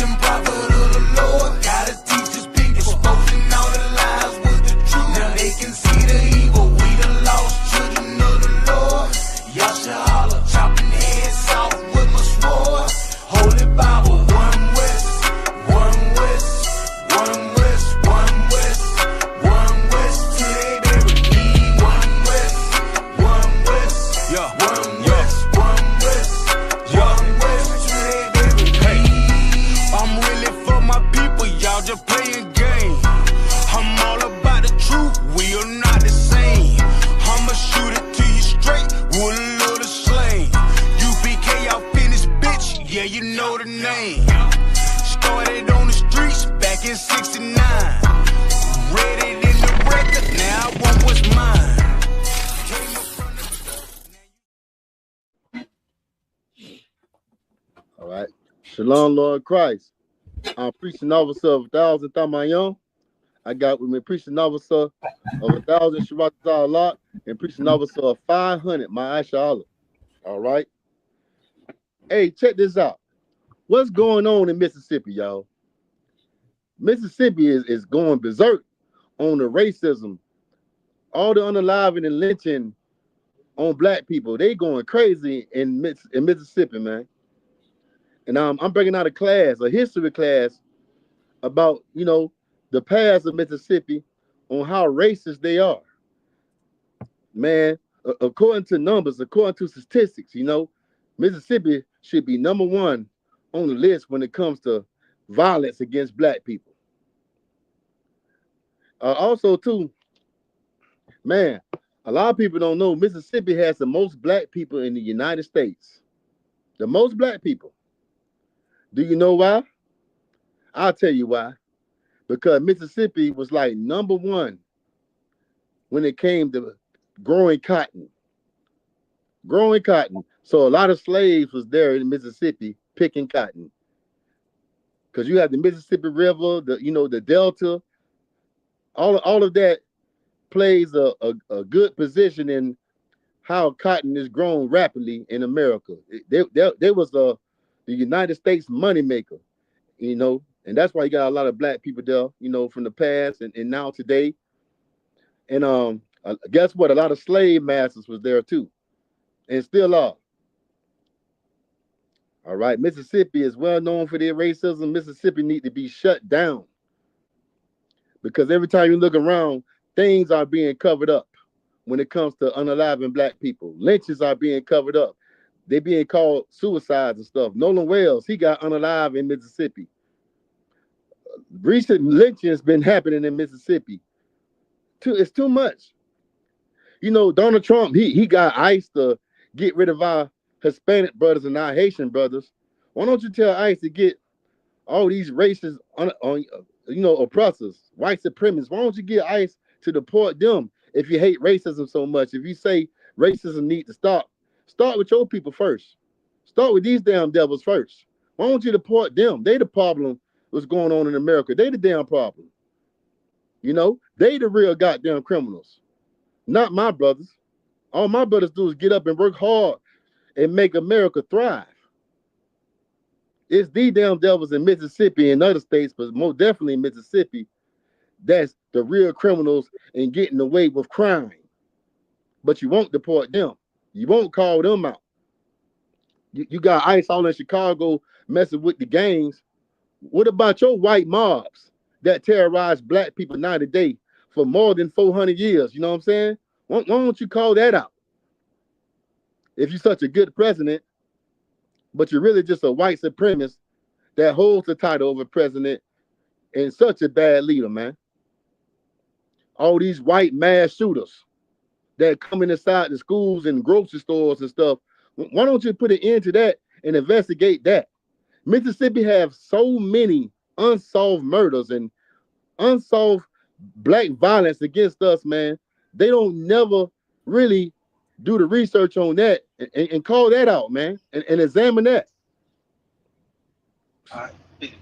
and prophet of the Lord. Gotta teach his people, exposing all the lies with the truth. Now they can see the evil. We the lost children of the Lord. Y'all should holler, chopping heads off with my sword. Holy Bible, one West, one West, one West, one West, one West, till they bury me. One West, one West, yeah, one West, one West, one West, till they bury me. Hey, I'm really for my people, y'all just playing game. I'm all about the truth, we are not the same. I'ma shoot it to you straight with a little slang. UBK, y'all finished, bitch, yeah, you know the name. Started on the streets back in '69. Read it in the record, now I want what's mine. All right. Shalom, Lord Christ. I'm preaching officer of 1,000 THAMAYAM. I got with me preaching officer of 1,000 Shabbat lot and preaching officer of 500 my Aisha Allah. All right. Hey, check this out. What's going on in Mississippi, y'all? Mississippi is going berserk on the racism, all the unaliving and lynching on black people. They going crazy in Mississippi, man. And I'm bringing out a history class about, the past of Mississippi on how racist they are. Man, according to numbers, according to statistics, Mississippi should be #1 on the list when it comes to violence against black people. Also, too, man, a lot of people don't know Mississippi has the most black people in the United States. The most black people. Do you know why? I'll tell you why. Because Mississippi was like #1 when it came to growing cotton. Growing cotton. So a lot of slaves was there in Mississippi picking cotton. Because you have the Mississippi River, the Delta. All of that plays a good position in how cotton is grown rapidly in America. There was the United States moneymaker, and that's why you got a lot of black people there, from the past and now today. And guess what? A lot of slave masters was there too, and still are. All right, Mississippi is well known for their racism. Mississippi need to be shut down because every time you look around, things are being covered up when it comes to unaliving black people. Lynches are being covered up. They being called suicides and stuff. Nolan Wells, he got unalive in Mississippi. Recent lynching has been happening in Mississippi. It's too much. Donald Trump, he got ICE to get rid of our Hispanic brothers and our Haitian brothers. Why don't you tell ICE to get all these racist, oppressors, white supremacists? Why don't you get ICE to deport them if you hate racism so much? If you say racism needs to stop, start with your people first. Start with these damn devils first. Why don't you deport them? They the problem what's going on in America. They the damn problem. They the real goddamn criminals. Not my brothers. All my brothers do is get up and work hard and make America thrive. It's the damn devils in Mississippi and other states, but most definitely in Mississippi, that's the real criminals and getting away with crime. But you won't deport them. You won't call them out. You got ICE all in Chicago messing with the gangs. What about your white mobs that terrorize black people night and day for more than 400 years? You know what I'm saying? Why don't you call that out? If you're such a good president, but you're really just a white supremacist that holds the title of a president and such a bad leader, man. All these white mass shooters that come inside the schools and grocery stores and stuff. Why don't you put an end to that and investigate that? Mississippi have so many unsolved murders and unsolved black violence against us, man. They don't never really do the research on that and call that out, man, and examine that. All right.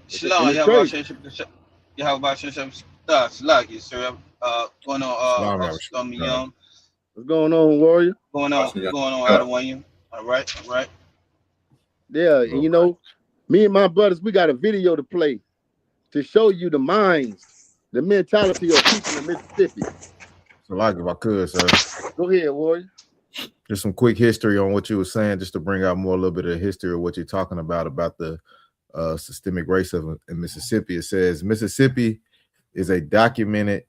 Shalom, you have about Slagi, sir. Going on, THAMAYAM. What's going on, Warrior? Going on, Adawayam. All right. Yeah, and Me and my brothers, we got a video to play to show you the minds, the mentality of people in Mississippi. So, like, if I could, sir, Go ahead, Warrior. just some quick history on what you were saying, just to bring out more a little bit of the history of what you're talking about the systemic racism in Mississippi. It says Mississippi is a documented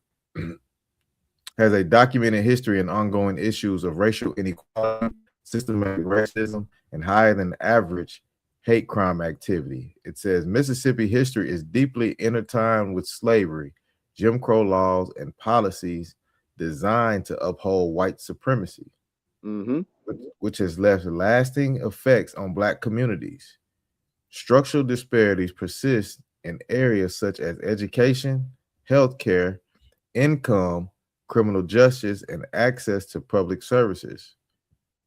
has a documented history and ongoing issues of racial inequality, systematic racism, and higher than average hate crime activity. It says Mississippi history is deeply intertwined with slavery, Jim Crow laws, and policies designed to uphold white supremacy, which has left lasting effects on Black communities. Structural disparities persist in areas such as education, healthcare, income, criminal justice, and access to public services.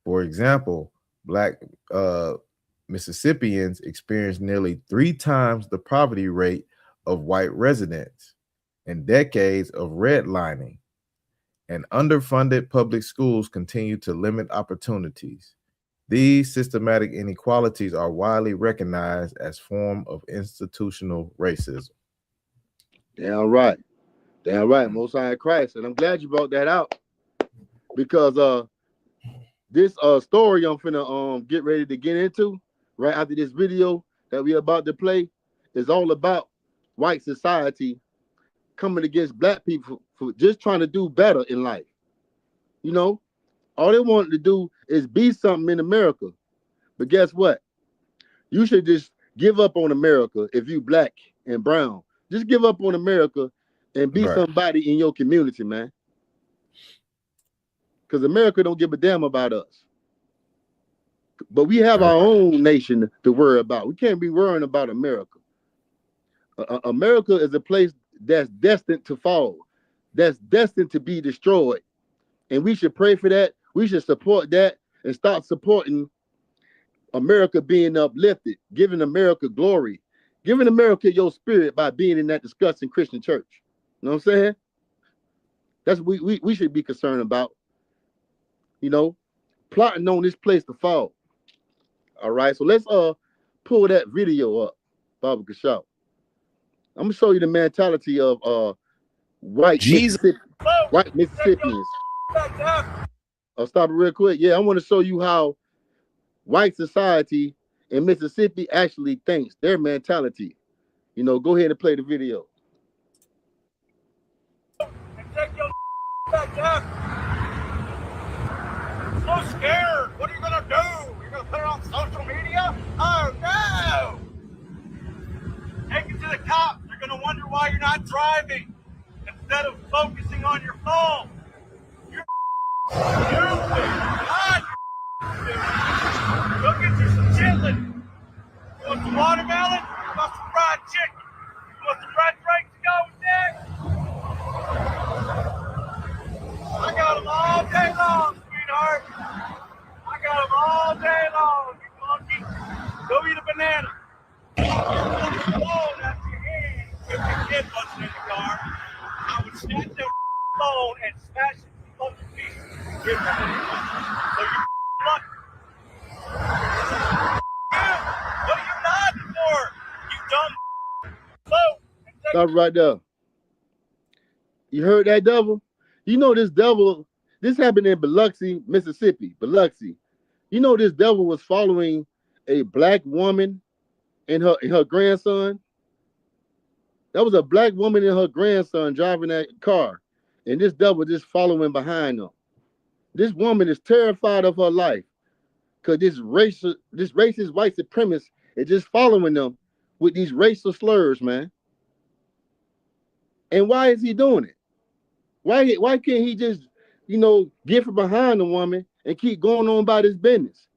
For example, Black Mississippians experience nearly 3 times the poverty rate of white residents, and decades of redlining and underfunded public schools continue to limit opportunities. These systematic inequalities are widely recognized as form of institutional racism. Damn right. Damn right. Most High Christ. And I'm glad you brought that out. Because this story I'm finna get ready to get into right after this video that we're about to play is all about white society coming against Black people for just trying to do better in life. You know, all they want to do is be something in America. But guess what? You should just give up on America if you Black and brown. Just give up on America and be somebody in your community, man. Because America don't give a damn about us. But we have our own nation to worry about. We can't be worrying about America. America is a place that's destined to fall, that's destined to be destroyed. And we should pray for that. We should support that and start supporting America being uplifted, giving America glory, giving America your spirit by being in that disgusting Christian church. You know what I'm saying? That's what we should be concerned about. You know, plotting on this place to fall. All right, so let's pull that video up, Baba Kashaw. I'm gonna show you the mentality of white Mississippians. I'll stop it real quick. Yeah, I want to show you how white society in Mississippi actually thinks, their mentality. You know, go ahead and play the video. And take your back up. So scared. What are you gonna do? You're gonna put it on social media? Oh no! Take it to the cops. They're gonna wonder why you're not driving instead of focusing on your phone. You're stupid. God, you're stupid. Go get you some chitlin. You want some watermelon? You want some fried chicken? You want some red drinks to go with that? I got them all day long, sweetheart. I got them all day long, you monkey. Go eat a banana. Phone out your hand if your kid wasn't in the car. I would snatch that phone and smash it to both pieces. So you're lucky. What are you nodding for? You dumb phone. Stop right there. You heard that, devil? You know this devil, this happened in Biloxi, Mississippi. Biloxi. You know this devil was following a Black woman and her grandson. That was a Black woman and her grandson driving that car. And this devil just following behind them. This woman is terrified of her life. Because this racist white supremacist is just following them with these racial slurs, man. And why is he doing it? Why can't he just, get from behind the woman and keep going on about his business?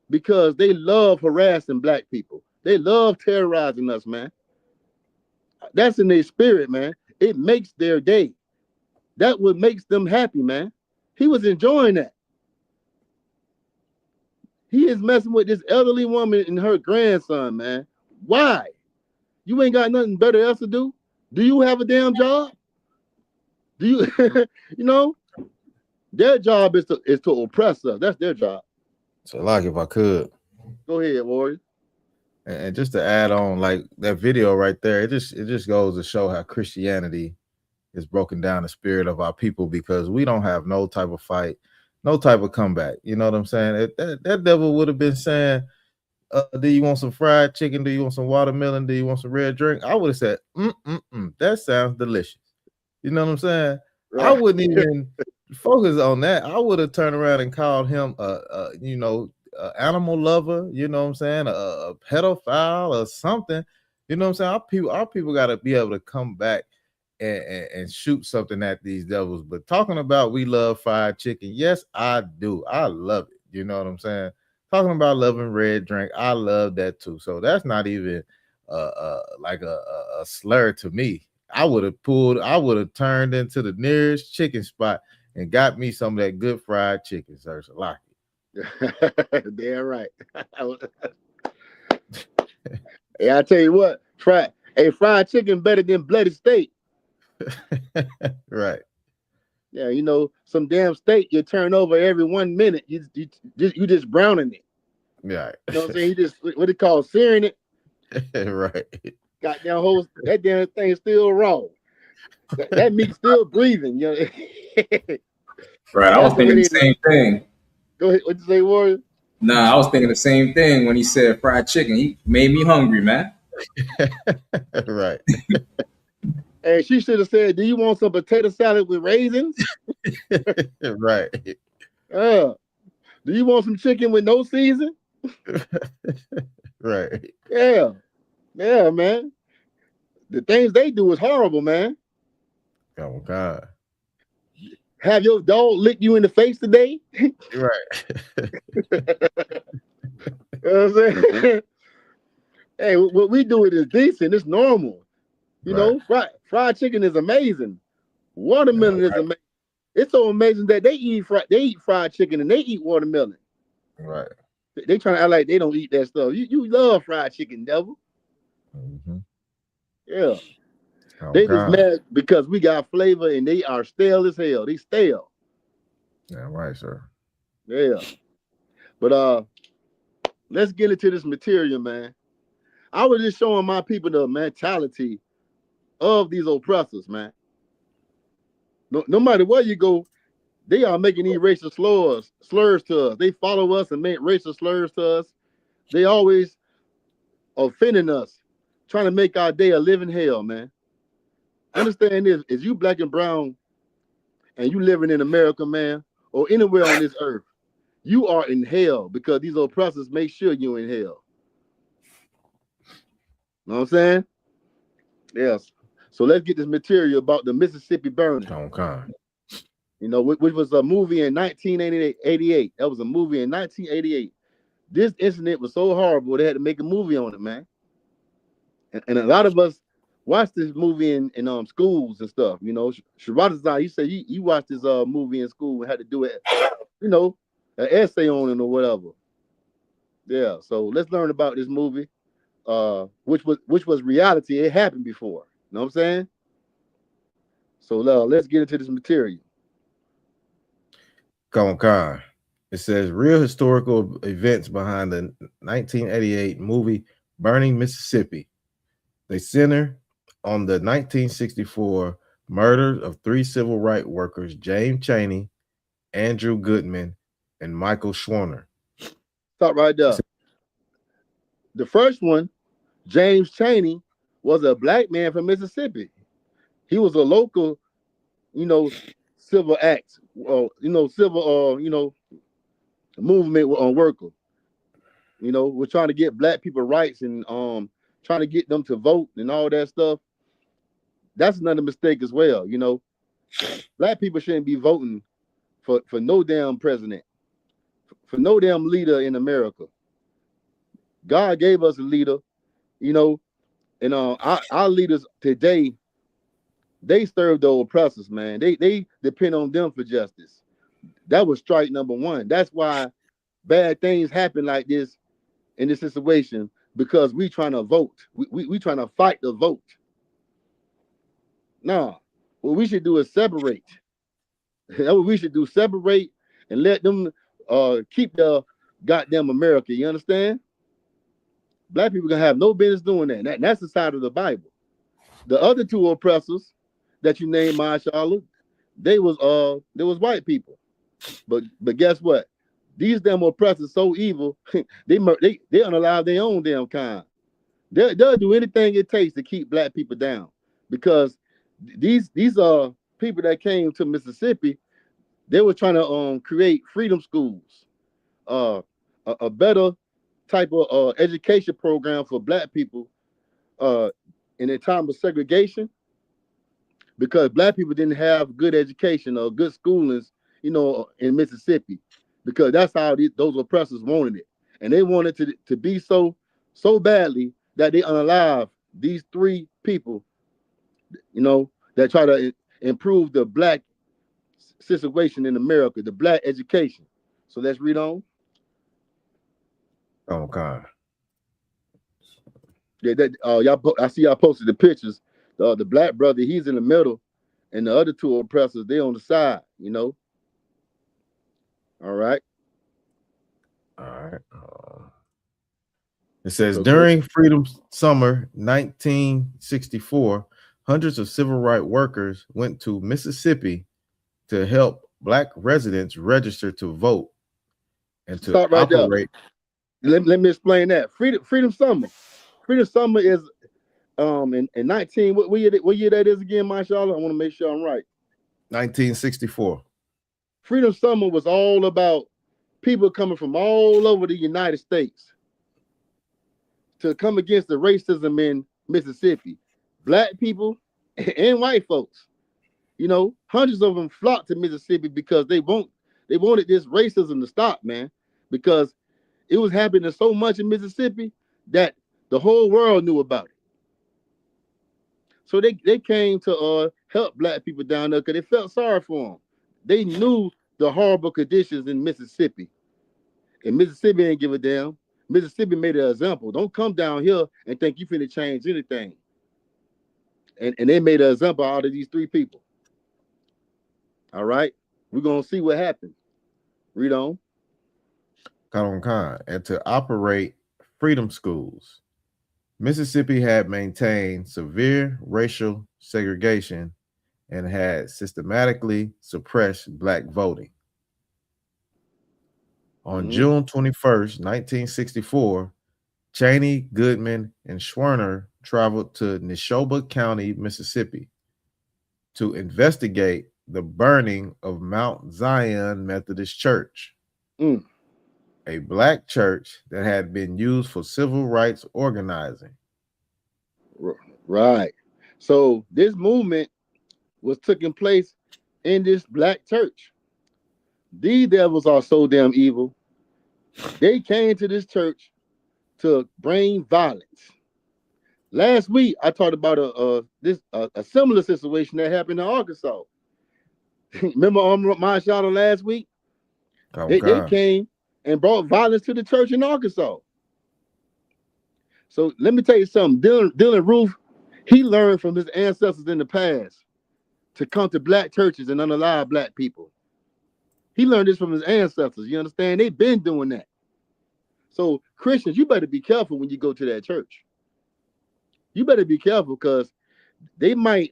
Because they love harassing Black people. They love terrorizing us, man. That's in their spirit, man. It makes their day. That's what makes them happy, man. He was enjoying that. He is messing with this elderly woman and her grandson, man. Why? You ain't got nothing better else to do? Do you have a damn job? Do you, their job is to oppress us. That's their job. So, like, if I could. Go ahead, Warrior. And just to add on, like that video right there, it just goes to show how Christianity is broken down the spirit of our people, because we don't have no type of fight, no type of comeback. You know what I'm saying? That devil would have been saying, do you want some fried chicken? Do you want some watermelon? Do you want some red drink? I would have said, that sounds delicious. You know what I'm saying? Right. I wouldn't even focus on that. I would have turned around and called him animal lover, you know what I'm saying, a pedophile or something. You know what I'm saying? Our people got to be able to come back and shoot something at these devils. But talking about we love fried chicken, yes, I do. I love it. You know what I'm saying? Talking about loving red drink, I love that too. So that's not even like a slur to me. I would have turned into the nearest chicken spot and got me some of that good fried chicken, sir. So like it. Damn right. Hey, I tell you what, fried chicken better than bloody steak. Right. Yeah, you know, some damn steak you turn over every 1 minute. You just browning it. Yeah. You know what I'm saying? You just what they call searing it. Right. Goddamn that damn thing still raw. That meat's still breathing. You know. Right. I was thinking the same thing. Go ahead. What you say, Warrior? Nah, I was thinking the same thing when he said fried chicken. He made me hungry, man. Right. And she should have said, "Do you want some potato salad with raisins?" Right. Do you want some chicken with no season? Right. Yeah, man. The things they do is horrible, man. Oh God. Have your dog lick you in the face today? Right. You know what I'm saying? Hey, what we do it is decent. It's normal. You know, fried chicken is amazing. Watermelon is amazing. It's so amazing that they eat fried chicken and they eat watermelon. Right. They trying to act like they don't eat that stuff. You love fried chicken, devil. Mm-hmm. Yeah. Oh, They God. just mad because we got flavor and they are stale as hell. They stale. Yeah, right, sir. Yeah. But let's get into this material, man. I was just showing my people the mentality of these oppressors, man. No matter where you go, they are making these racial slurs to us. They follow us and make racial slurs to us. They always offending us, trying to make our day a living hell, man. Understand this, is you black and brown and you living in America, man, or anywhere on this earth, you are in hell because these oppressors make sure you're in hell. Know what I'm saying? Yes. So let's get this material about the Mississippi burning. Okay. You know, which was a movie in 1988. That was a movie in 1988. This incident was so horrible they had to make a movie on it, man. And a lot of us watched this movie in schools and stuff. You know, Sharatazar, he said he watched this movie in school and had to do it, you know, an essay on it or whatever. Yeah. So let's learn about this movie, which was reality. It happened before. You know what I'm saying? So let's get into this material. Come on. It says real historical events behind the 1988 movie Burning Mississippi. They center on the 1964 murder of 3 civil rights workers, James Chaney, Andrew Goodman, and Michael Schwerner. Stop right there. The first one, James Chaney, was a black man from Mississippi. He was a local, you know, civil act, civil, movement on worker. You know, we're trying to get black people rights and trying to get them to vote and all that stuff. That's another mistake as well. You know, black people shouldn't be voting for no damn president, for no damn leader in America. God gave us a leader, you know, and our leaders today, they serve the oppressors, man. They depend on them for justice. That was strike number one. That's why bad things happen like this in this situation, because we trying to vote. We trying to fight the vote. Nah, what we should do is separate. That's what we should do. Separate and let them keep the goddamn America. You understand? Black people gonna have no business doing that. That's the side of the Bible. The other two oppressors that you named, Mashallah, they was white people. But guess what? These damn oppressors so evil, they unalive their own damn kind. They'll do anything it takes to keep black people down, because these are people that came to Mississippi. They were trying to create freedom schools, uh, a better type of education program for black people in a time of segregation, because black people didn't have good education or good schoolings, in Mississippi, because that's how those oppressors wanted it, and they wanted to be so badly that they unalive these three people, that try to improve the black situation in America, the black education. So let's read on. Okay. Yeah, I see y'all posted the pictures. The black brother, he's in the middle, and the other two oppressors, they on the side. All right. All right. It says, So during Freedom Summer 1964, hundreds of civil rights workers went to Mississippi to help black residents register to vote and to stop right operate. there. Let me explain that. Freedom Summer. Freedom Summer is in 19 what year that is again, Mashallah? I want to make sure I'm right. 1964. Freedom Summer was all about people coming from all over the United States to come against the racism in Mississippi. Black people and white folks. Hundreds of them flocked to Mississippi because they wanted this racism to stop, man. Because it was happening so much in Mississippi that the whole world knew about it. So they came to help black people down there because they felt sorry for them. They knew the horrible conditions in Mississippi. And Mississippi ain't give a damn. Mississippi made an example. Don't come down here and think you finna change anything. And they made an example out of these three people. All right? We're going to see what happens. Read on. And to operate freedom schools. Mississippi had maintained severe racial segregation and had systematically suppressed black voting. On June 21st, 1964, Cheney, Goodman, and Schwerner traveled to Neshoba County, Mississippi, to investigate the burning of Mount Zion Methodist Church, a black church that had been used for civil rights organizing. Right. So this movement was taking place in this black church. These devils are so damn evil. They came to this church to bring violence. Last week, I talked about a similar situation that happened in Arkansas. Remember my shout out last week? They came and brought violence to the church in Arkansas. So let me tell you something. Dylan Roof, he learned from his ancestors in the past to come to black churches and unalive black people. He learned this from his ancestors. You understand? They've been doing that. So Christians, you better be careful when you go to that church. You better be careful because they might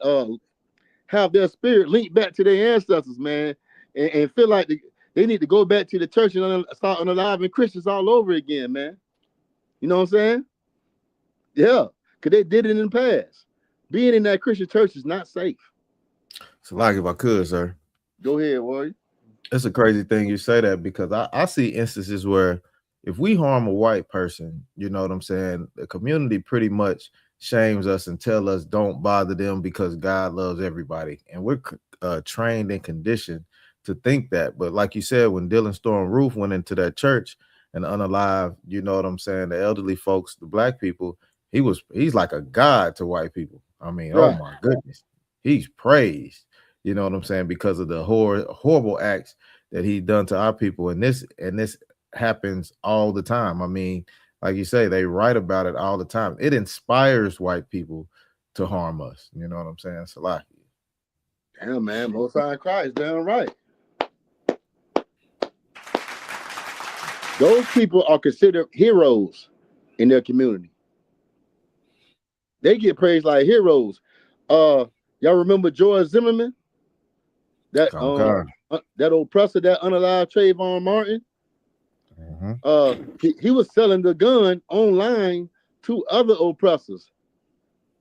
have their spirit linked back to their ancestors, man, and feel like they need to go back to the church and start unaliving Christians all over again, man. You know what I'm saying? Yeah, because they did it in the past. Being in that Christian church is not safe. So, like, if I could, sir. Go ahead, Warrior. It's a crazy thing you say that, because I see instances where if we harm a white person, you know what I'm saying, the community pretty much shames us and tell us don't bother them because God loves everybody. And we're trained and conditioned to think that. But like you said, when Dylan Storm Roof went into that church and unalived, you know what I'm saying, the elderly folks, the black people, he's like a god to white people. I mean, right. Oh my goodness. He's praised, you know what I'm saying, because of the horrible acts that he done to our people. And this happens all the time. I mean, like you say, they write about it all the time. It inspires white people to harm us. You know what I'm saying? Salaki. Damn, man. Most High Christ, damn right. Those people are considered heroes in their community. They get praised like heroes. Y'all remember George Zimmerman? That that oppressor that unalived Trayvon Martin. He was selling the gun online to other oppressors.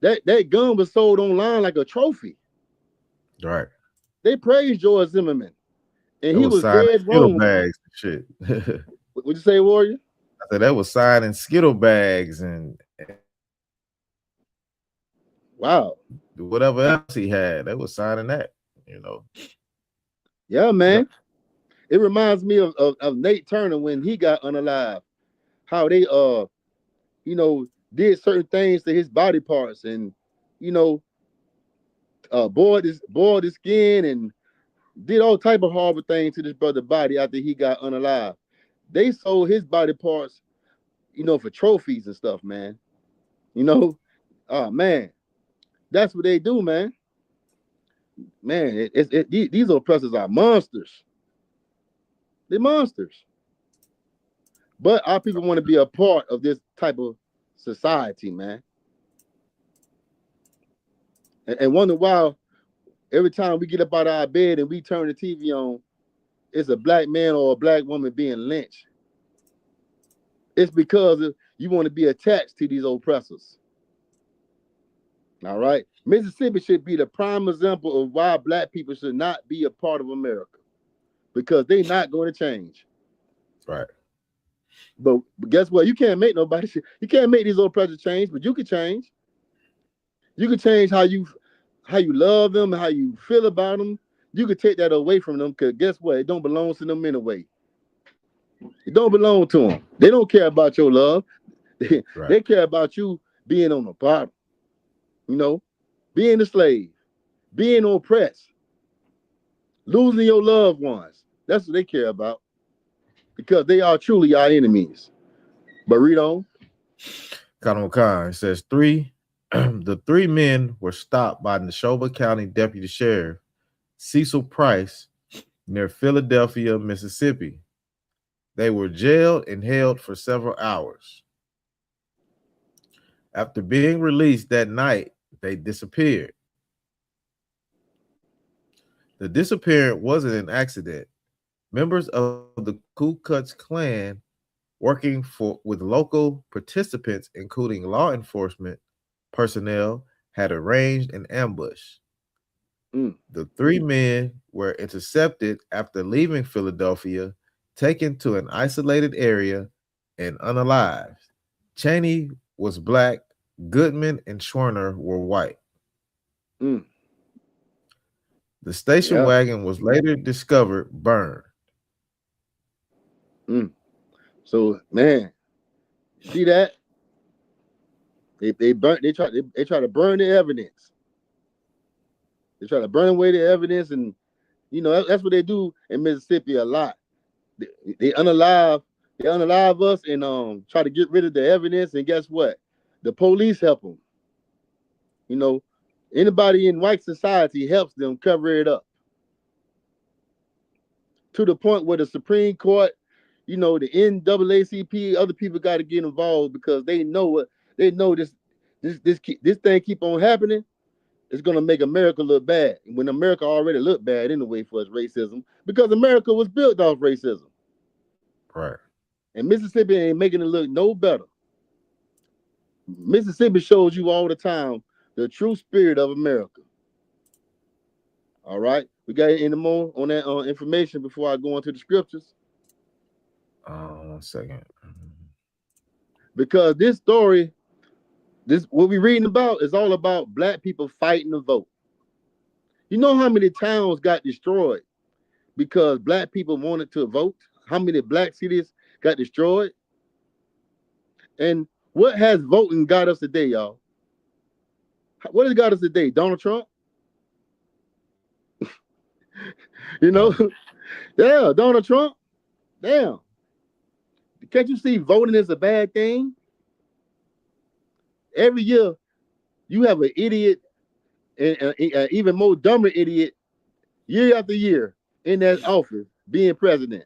That gun was sold online like a trophy. Right. They praised George Zimmerman, and That he was dead Skittle wrong. bags and shit. What'd you say, Warrior? I said that was signing Skittle bags and Wow. whatever else he had. They was signing that, you know. Yeah, man. It reminds me of Nate Turner when he got unalive. How they you know, did certain things to his body parts and you know, boiled his skin and did all type of horrible things to this brother's body after he got unalive. They sold his body parts, you know, for trophies and stuff, man. You know, oh man, that's what they do, man. Man, these oppressors are monsters. They're monsters. But our people want to be a part of this type of society, man. And wonder why every time we get up out of our bed and we turn the TV on, it's a black man or a black woman being lynched. It's because you want to be attached to these oppressors. All right. Mississippi should be the prime example of why black people should not be a part of America because they're not going to change. Right. But guess what? You can't make these oppressors change, but you can change. You can change how you love them and how you feel about them. You can take that away from them because guess what? It don't belong to them anyway. It don't belong to them. They don't care about your love. They care about you being on the bottom. You know, being a slave, being oppressed, losing your loved ones. That's what they care about because they are truly our enemies. But read on. Khan says the three men were stopped by Neshoba County Deputy Sheriff Cecil Price near Philadelphia, Mississippi. They were jailed and held for several hours. After being released that night, they disappeared. The disappearance wasn't an accident. Members of the Ku Klux Klan working with local participants, including law enforcement personnel, had arranged an ambush. The three men were intercepted after leaving Philadelphia, taken to an isolated area, and unalived. Cheney was black, Goodman and Schwerner were white. The station wagon was later discovered burned. So, man, see that? They try to burn the evidence. They try to burn away the evidence, and you know that's what they do in Mississippi a lot. They unalive us and try to get rid of the evidence. And guess what? The police help them. You know, anybody in white society helps them cover it up to the point where the Supreme Court, you know, the NAACP, other people got to get involved because they know this thing keep on happening. It's gonna make America look bad when America already looked bad anyway for its racism because America was built off racism. Right. And Mississippi ain't making it look no better. Mississippi shows you all the time the true spirit of America. All right. We got any more on that information before I go into the scriptures? 1 second. Because this story, what we're reading about is all about black people fighting to vote. You know how many towns got destroyed because black people wanted to vote? How many black cities got destroyed? And what has voting got us today, y'all? What has got us today? Donald Trump? You know? Yeah, Donald Trump. Damn. Can't you see voting is a bad thing? Every year, you have an idiot and an even more dumber idiot year after year in that office being president.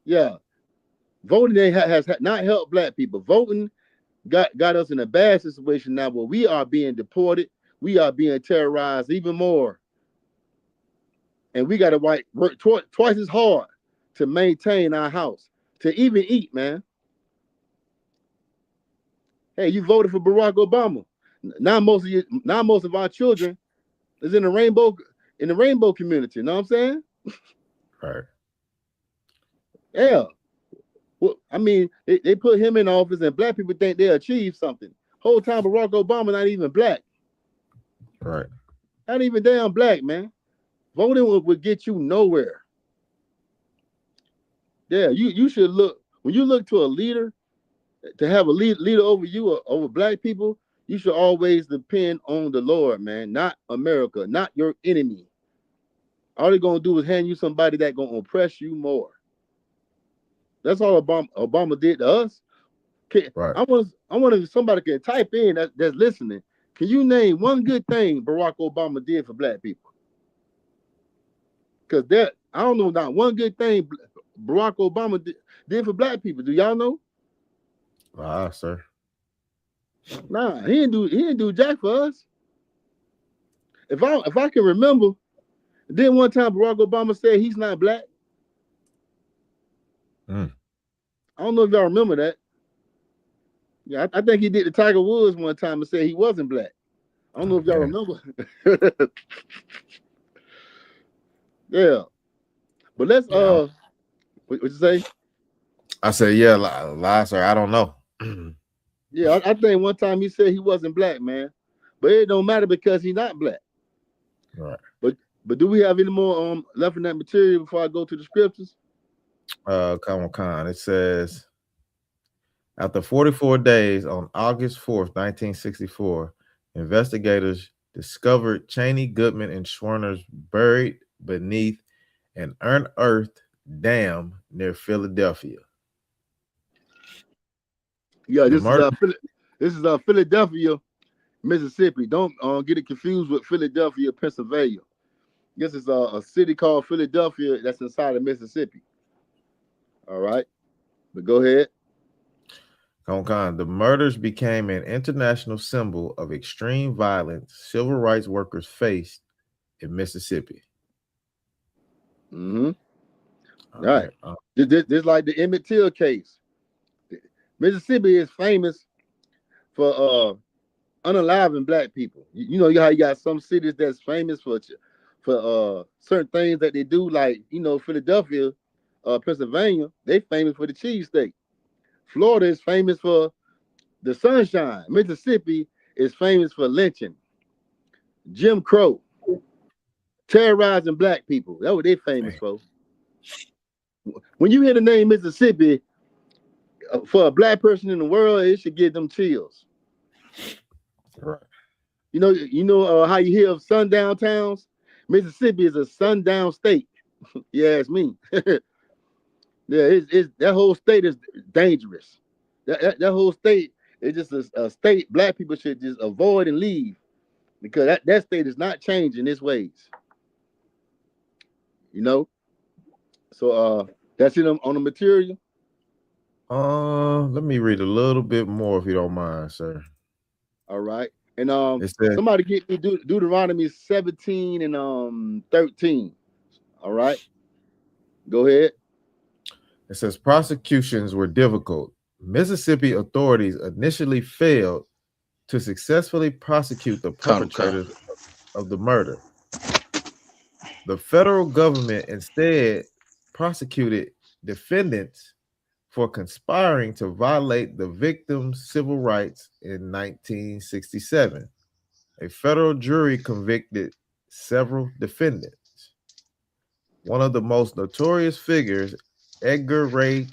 Yeah. Voting has not helped black people. Voting got us in a bad situation now where we are being deported. We are being terrorized even more. And we got to work twice as hard to maintain our house, to even eat, man. Hey, you voted for Barack Obama. Now most of our children is in the rainbow community. You know what I'm saying? Right. Yeah. Well, I mean, they put him in office, and black people think they achieved something. Whole time Barack Obama not even black. Right. Not even damn black, man. Voting would get you nowhere. Yeah, you should look when you look to a leader, to have a leader over you or over black people. You should always depend on the Lord, man, not America, not your enemy. All they're gonna do is hand you somebody that gonna oppress you more. That's all Obama did to us. Right. I wonder if somebody can type in that's listening. Can you name one good thing Barack Obama did for black people? Because I don't know not one good thing Barack Obama did for black people. Do y'all know? Ah, sir. Nah, he didn't do jack for us. If I can remember, then one time Barack Obama said he's not black. Mm. I don't know if y'all remember that. Yeah, I think he did the Tiger Woods one time and said he wasn't black. I don't know if y'all remember. Yeah, but let's what you say? I said, yeah, lie, sir. I don't know. Yeah, I think one time he said he wasn't black, man. But it don't matter because he's not black. Right. But do we have any more left in that material before I go to the scriptures? Come on. It says, after 44 days on August 4th, 1964, investigators discovered Cheney, Goodman, and Schwerner's buried beneath an unearthed dam near Philadelphia. Yeah, this is Philadelphia, Mississippi. Don't get it confused with Philadelphia, Pennsylvania. This is a city called Philadelphia that's inside of Mississippi. All right, but go ahead. The murders became an international symbol of extreme violence civil rights workers faced in Mississippi. Mm-hmm. All right. This like the Emmett Till case. Mississippi is famous for unaliving black people. You know how you got some cities that's famous for certain things that they do, like Philadelphia, Pennsylvania. They famous for the cheesesteak. Florida is famous for the sunshine. Mississippi is famous for lynching, Jim Crow, terrorizing black people. That's what they famous for. When you hear the name Mississippi, for a black person in the world, it should give them chills. Right. You know how you hear of sundown towns? Mississippi is a sundown state. Yeah, it's me. Yeah, it's that whole state is dangerous. That whole state is just a state black people should just avoid and leave, because that state is not changing its ways. So that's it on the material. Let me read a little bit more if you don't mind, sir. All right. And somebody get me Deuteronomy 17 and 13. All right. Go ahead. It says prosecutions were difficult. Mississippi authorities initially failed to successfully prosecute the perpetrators of the murder. The federal government instead prosecuted defendants for conspiring to violate the victims' civil rights in 1967. A federal jury convicted several defendants. One of the most notorious figures, Edgar Ray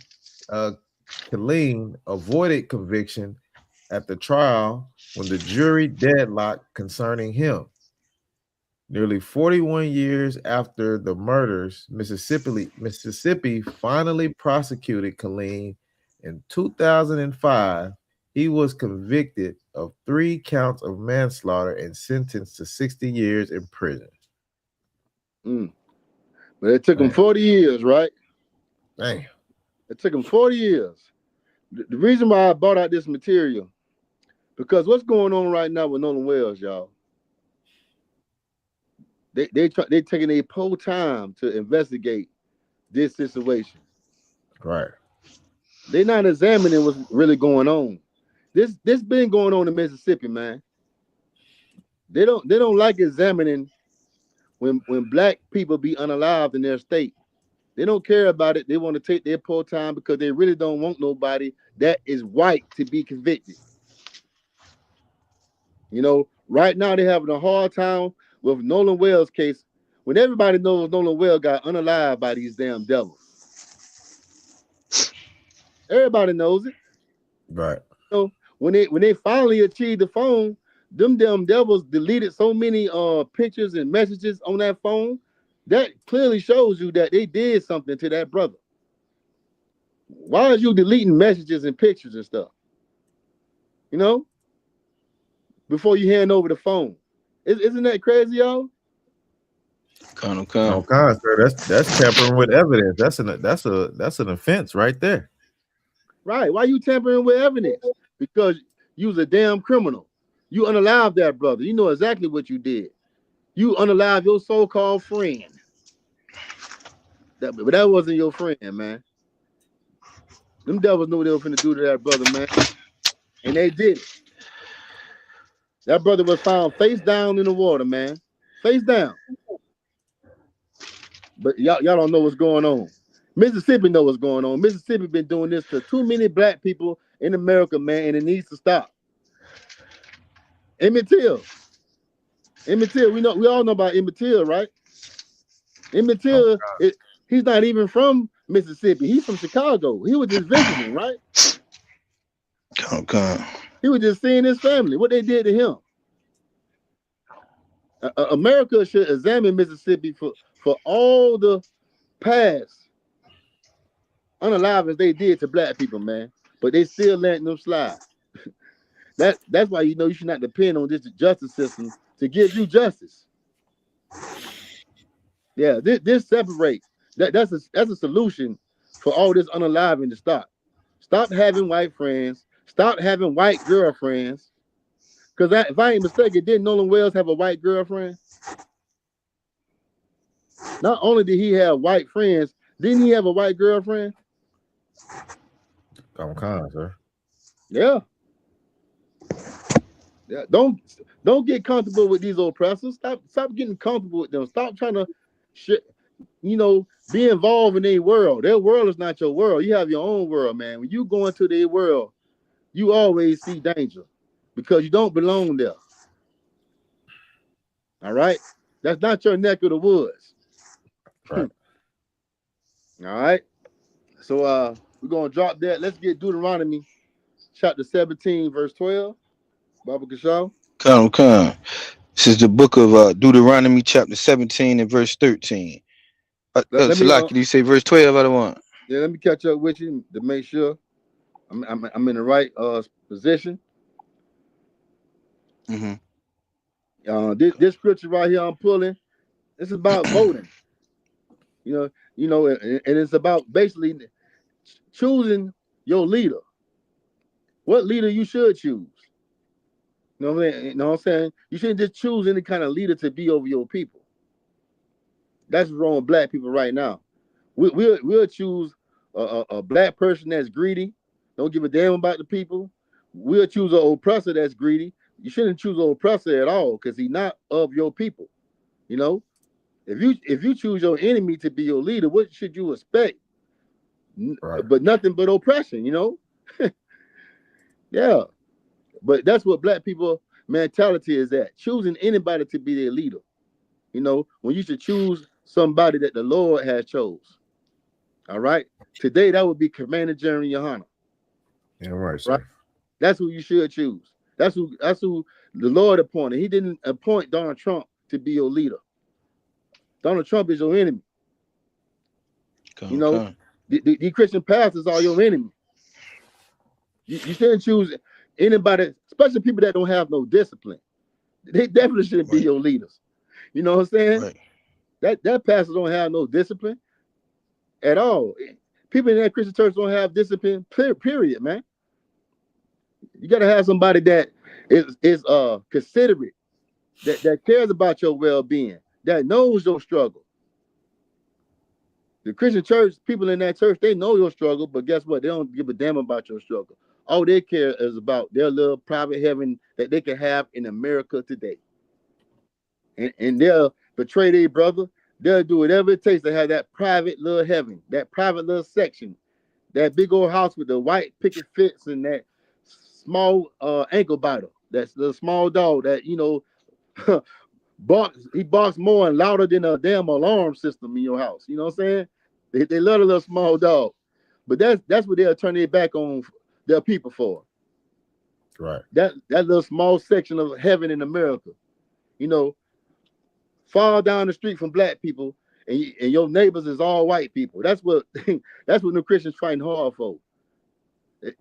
Killeen, avoided conviction at the trial when the jury deadlocked concerning him. Nearly 41 years after the murders, Mississippi finally prosecuted Killeen. In 2005, he was convicted of 3 counts of manslaughter and sentenced to 60 years in prison. But it took him 40 years, right? Damn. It took him 40 years. The reason why I brought out this material, because what's going on right now with Nolan Wells, y'all? They taking a whole time to investigate this situation. Right. They're not examining what's really going on. This been going on in Mississippi, man. They don't like examining when black people be unalived in their state. They don't care about it. They want to take their poor time because they really don't want nobody that is white to be convicted. You know, right now they're having a hard time with Nolan Wells' case when everybody knows Nolan Wells got unalived by these damn devils. Everybody knows it. Right. So when they finally achieved the phone, them damn devils deleted so many pictures and messages on that phone. That clearly shows you that they did something to that brother. Why are you deleting messages and pictures and stuff? You know, before you hand over the phone. Isn't that crazy, y'all? Come. Sir. That's tampering with evidence. That's an offense right there. Right. Why you tampering with evidence? Because you was a damn criminal. You unalived that brother. You know exactly what you did. You unalived your so-called friend. But that wasn't your friend, man. Them devils knew what they were finna do to that brother, man. And they did it. That brother was found face down in the water, man. Face down. But y'all don't know what's going on. Mississippi know what's going on. Mississippi been doing this to too many black people in America, man, and it needs to stop. Emmett Till, we all know about Emmett Till, right? Emmett Till, he's not even from Mississippi. He's from Chicago. He was just visiting, right? Come. He was just seeing his family, what they did to him. America should examine Mississippi for all the past unalivings they did to black people, man. But they still letting them slide. That's why you should not depend on this justice system to give you justice. Yeah, this separates. That's a solution for all this unaliving to stop. Stop having white friends. Stop having white girlfriends. Because if I ain't mistaken, didn't Nolan Wells have a white girlfriend? Not only did he have white friends, didn't he have a white girlfriend? Sir. Yeah. Yeah. Don't get comfortable with these oppressors. Stop getting comfortable with them. Stop trying to be involved in their world. Their world is not your world. You have your own world, man. When you go into their world, you always see danger because you don't belong there. All right? That's not your neck of the woods. Right. All right. So we're gonna drop that. Let's get Deuteronomy chapter 17, verse 12. Baba Kashaw. Come. This is the book of Deuteronomy, chapter 17 and verse 13. Salaki, did you say verse 12 out of one? Yeah, let me catch up with you to make sure I'm in the right position. This scripture right here I'm pulling, it's about voting. And it's about basically choosing your leader. What leader you should choose. You know what I'm saying? You shouldn't just choose any kind of leader to be over your people. That's what's wrong with black people right now. We'll choose a black person that's greedy, don't give a damn about the people. We'll choose an oppressor that's greedy. You shouldn't choose an oppressor at all because he's not of your people. You know, if you choose your enemy to be your leader, what should you expect? Right. But nothing but oppression, Yeah. But that's what black people mentality is at, choosing anybody to be their leader. When you should choose somebody that the Lord has chose. All right. Today that would be Commander General Yohana. Yeah, right, sir. Right? That's who you should choose. That's who the Lord appointed. He didn't appoint Donald Trump to be your leader. Donald Trump is your enemy. The Christian pastors are your enemy. You shouldn't choose anybody, especially people that don't have no discipline. They definitely shouldn't be your leaders. You know what I'm saying? Right. That pastor don't have no discipline at all. People in that Christian church don't have discipline. Period, man. You gotta have somebody that is considerate, that cares about your well-being, that knows your struggle. The Christian church, people in that church, they know your struggle, but guess what? They don't give a damn about your struggle. All they care is about their little private heaven that they can have in America today. And they'll betray their brother. They'll do whatever it takes to have that private little heaven, that private little section, that big old house with the white picket fence and that small ankle biter. That's the small dog that, barks. He barks more and louder than a damn alarm system in your house. You know what I'm saying? They love a little small dog. But that's what they'll turn their back on their people for. Right. That little small section of heaven in America. Far down the street from black people, and your neighbors is all white people. That's what the Christians fighting hard for.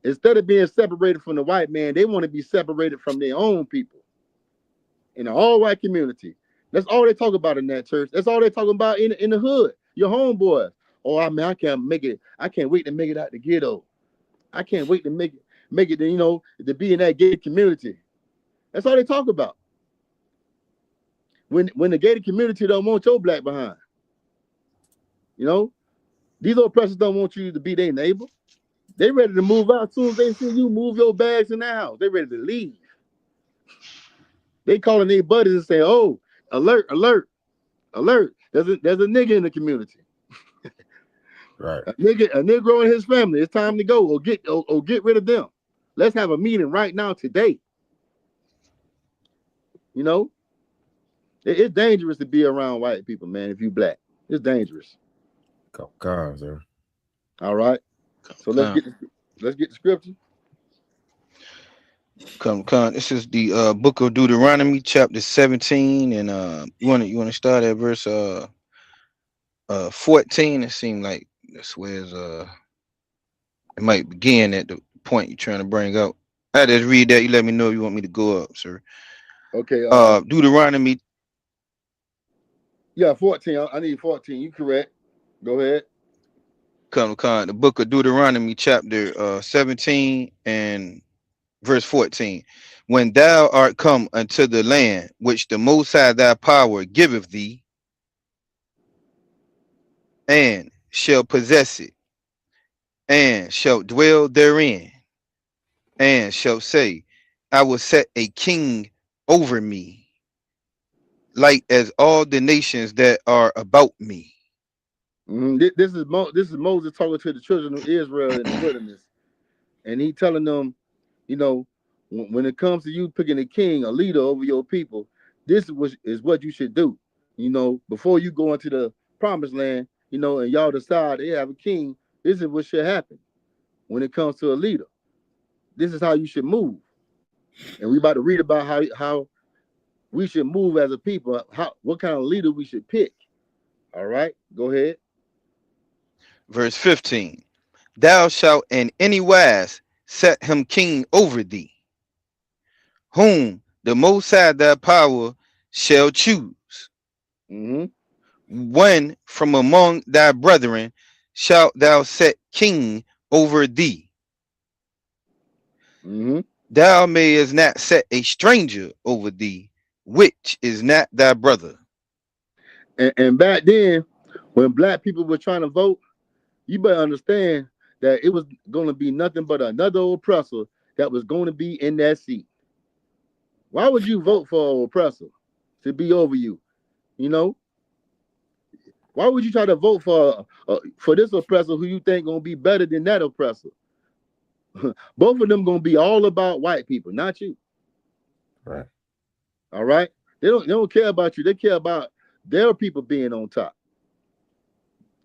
Instead of being separated from the white man, they want to be separated from their own people in an all-white community. That's all they talk about in that church. That's all they talking about in the hood. Your homeboys. Oh, I mean, I can't make it. I can't wait to make it out the ghetto. I can't wait to make it to be in that gated community. That's all they talk about. When the gated community don't want your black behind. These oppressors don't want you to be their neighbor. They ready to move out as soon as they see you move your bags in their house. They ready to leave. They calling their buddies and saying, "Oh, alert, alert, alert! There's a nigga in the community. Right. A Negro and his family. It's time to go or get rid of them. Let's have a meeting right now today." It's dangerous to be around white people, man. If you black, it's dangerous. Couple sir. All right. So let's get the scripture. Come. This is the book of Deuteronomy, chapter 17, and you want to start at verse 14. It seemed like that's where it might begin at the point you're trying to bring out. I just read that. You let me know if you want me to go up, sir. Okay. Deuteronomy. Yeah, 14. I need 14. You correct. Go ahead. Come. The book of Deuteronomy, chapter 17 and verse 14. When thou art come unto the land which the Most High thy power giveth thee, and shall possess it, and shall dwell therein, and shall say, I will set a king over me, like as all the nations that are about me. This is Moses talking to the children of Israel in the wilderness, and he telling them, when it comes to you picking a king, a leader over your people, this is what you should do. Before you go into the promised land, and y'all decide they have a king, this is what should happen. When it comes to a leader, this is how you should move. And we about to read about how we should move as a people, what kind of leader we should pick. All right, go ahead. Verse 15. Thou shalt in any wise set him king over thee, whom the Most High thy power shall choose. One from among thy brethren shalt thou set king over thee. Thou mayest not set a stranger over thee, which is not thy brother. And back then, when black people were trying to vote, you better understand that it was going to be nothing but another oppressor that was going to be in that seat. Why would you vote for an oppressor to be over you? Why would you try to vote for this oppressor who you think going to be better than that oppressor? Both of them going to be all about white people, not you. Right. All right. They don't care about you. They care about their people being on top.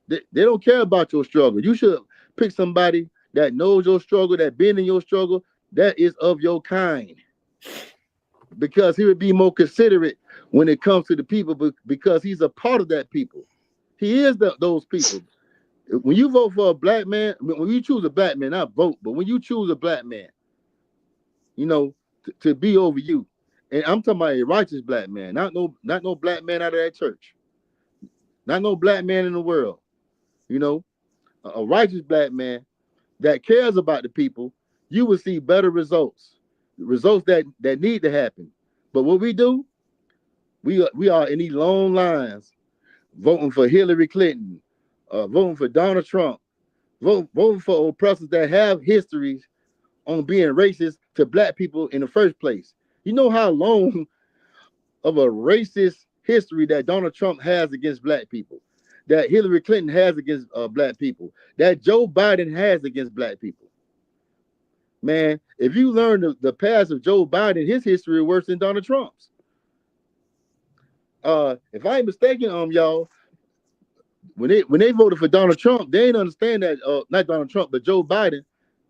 They don't care about your struggle. You should pick somebody that knows your struggle, that been in your struggle, that is of your kind. Because he would be more considerate when it comes to the people, because he's a part of that people. He is those people. When you vote for a black man, when you choose a black man, not vote, but when you choose a black man, to be over you, and I'm talking about a righteous black man, not no black man out of that church, not no black man in the world, a righteous black man that cares about the people, you will see better results, results that need to happen. But what we do, we are in these long lines voting for Hillary Clinton, voting for Donald Trump, voting for oppressors that have histories on being racist to black people in the first place. You know how long of a racist history that Donald Trump has against black people, that Hillary Clinton has against black people, that Joe Biden has against black people. Man, if you learn the past of Joe Biden, his history is worse than Donald Trump's. If I ain't mistaken, y'all, when they voted for Donald Trump, they didn't understand that not Donald Trump, but Joe Biden.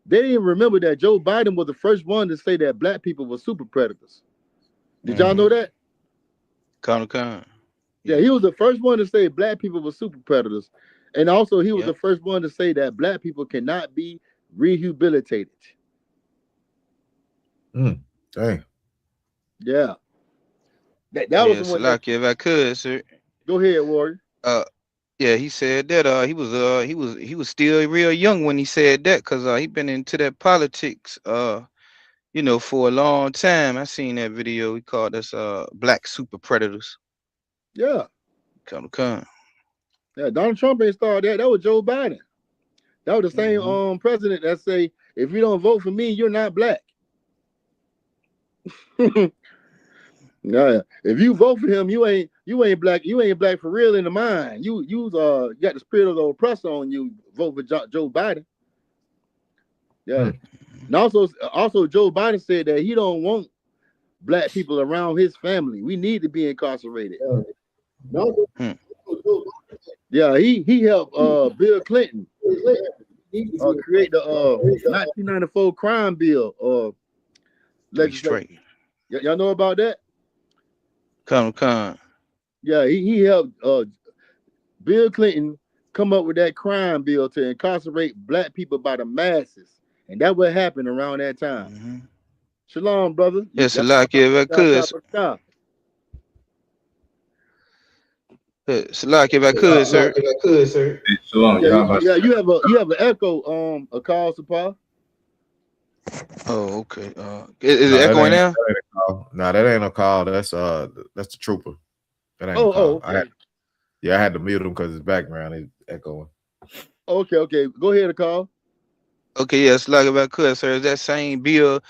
They didn't remember that Joe Biden was the first one to say that black people were super predators. Did y'all know that? Con. Yeah, he was the first one to say black people were super predators. And also he was the first one to say that black people cannot be rehabilitated. Dang. Yeah. That was the one. Lucky if I could, sir. Go ahead, Warrior. Yeah, he said that he was still real young when he said that, because he been into that politics you know, for a long time. I seen that video. He called us black super predators. Yeah. Come. Yeah, Donald Trump ain't started that. That was Joe Biden. That was the same president that say, if you don't vote for me, you're not black. Yeah, if you vote for him, you ain't black. You ain't black for real in the mind. You got the spirit of the oppressor on you. Vote for Joe Biden. Yeah, and also Joe Biden said that he don't want black people around his family. We need to be incarcerated. Yeah, he helped Bill Clinton create the 1994 crime bill. Legislation. Y'all know about that? Con. Yeah, he helped Bill Clinton come up with that crime bill to incarcerate black people by the masses. And that what happened around that time. Shalom, brother. Yes, lucky if I could. Lucky if I could, sir. Shalom. Yeah, you have an echo a call, Sapar. Oh, okay. Is it echoing now? No, that ain't no call. That's the trooper. That ain't no call. Okay. I had to mute him because his background is echoing. Okay. Go ahead, call. Okay, yes, like if I could, sir. Is that same bill?